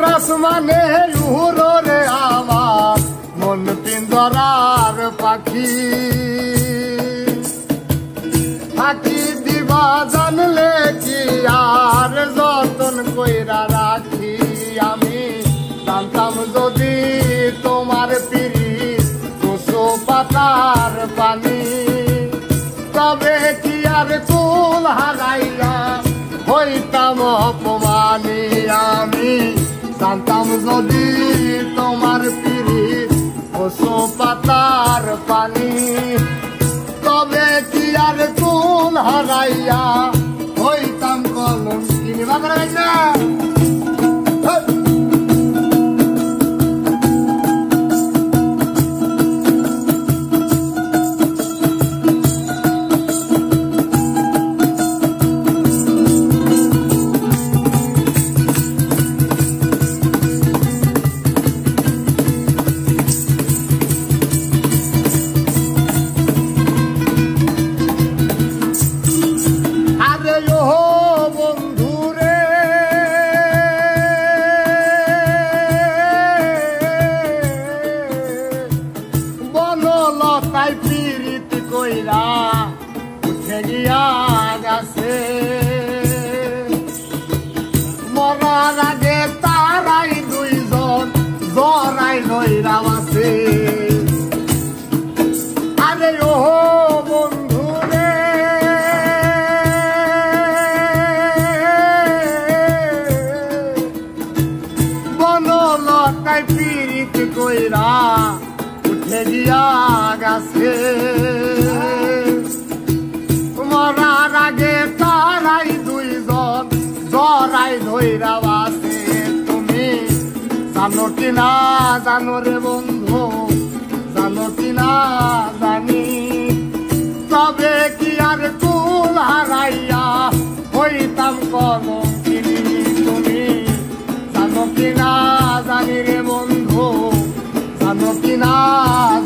Karras মানে উড়ো রে আমার মন পিঞ্জরার পাখি ফাঁকি দিবা জানলে কি আর যতন কইরা রাখি আমি জানতাম যদি তোমার পিরিত দুশো পাতার পানি তবে কি আর কুল হারাইয়া হইতাম অপমানী আমি জানতাম যদি তোমার পিরিত দুশো পাতার পানি তবে কি আর কুল হারাইয়া হইতাম কলম কিনিবা করে না তাই পিরিত কইরা উঠে গিয়া গেছে মরার আগে তারাই দুইজন জরাই ধইরা আছে আরে ও বন্ধু রে বনলতাই পিরিত কইরা গিয়া গেছে মরার আগে তারাই দুইজন জরাই ধইরা আছে তুমি জানো কি না জানো রে বন্ধু জানো কি না জানি তবে কি আর কুল হারাইয়া হইতাম কলম কিনি তুমি জানো কি না জানি রে বন্ধু জানো কি না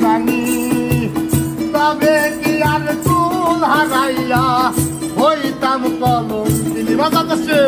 জানি তবে কি আর কুল হারাইয়া হইতাম কলম কিনি বাজাচ্ছে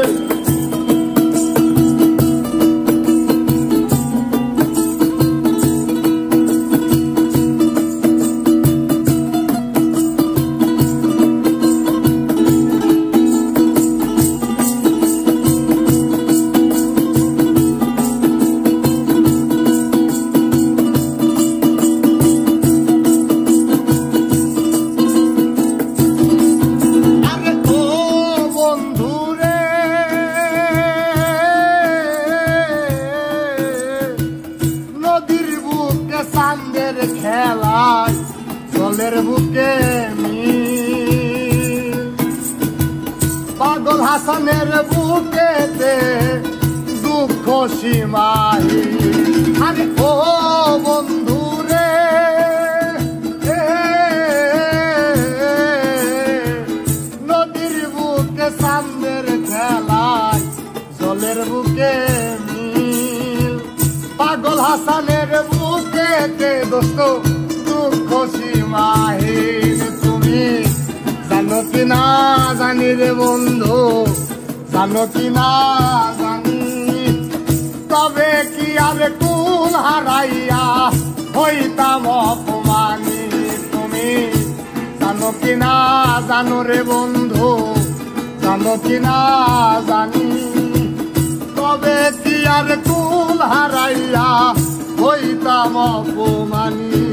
চাঁদের খেলায় জলের বুকে পাগল হাসানের বুকেতে দুঃখ সীমাই আরে ও বন্ধু রে নদীর বুকে চাঁদের খেলায় জলের বুকে পাগল হাসানের বুকেতে দোস্ত দুঃখ সীমাহীন তুমি জানো কি না জানি রে বন্ধু জানো কি না জানি তবে কি আর কুল হারাইয়া হইতাম অপমানী তুমি জানো কি না জানো রে বন্ধু জানো কি না জানি তবে কি আর কুল হারাইয়া হইতাম অপমানী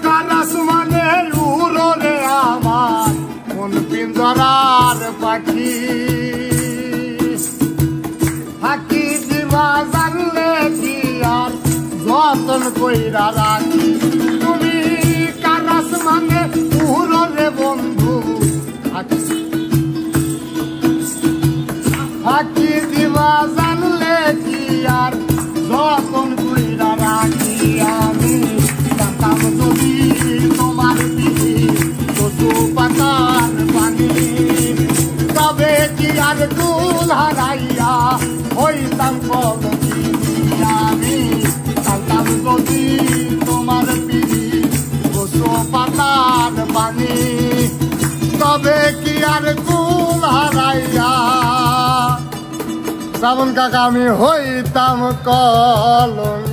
কারাস মানে উড়ো রে আমার মন পিঞ্জরার পাখি ফাঁকি দিবা জানলে কি আর যতন কইরা রাখি তুমি কারাস মানে উড়ো রে বন্ধু ফাঁকি দিবা জানলে কি আর যতন কইরা রাখি আমি জানতাম যদি তোমার পিরিত দুশো পাতার পানি তবে কি আর কুল হারাইয়া হইতাম কলম কিনি আমি জানতাম যদি তোমার পিরিত দুশো পাতার পানি তবে কি আর কুল হারাইয়া শ্রাবণ কাকা আমি হইতাম কলঙ্ক।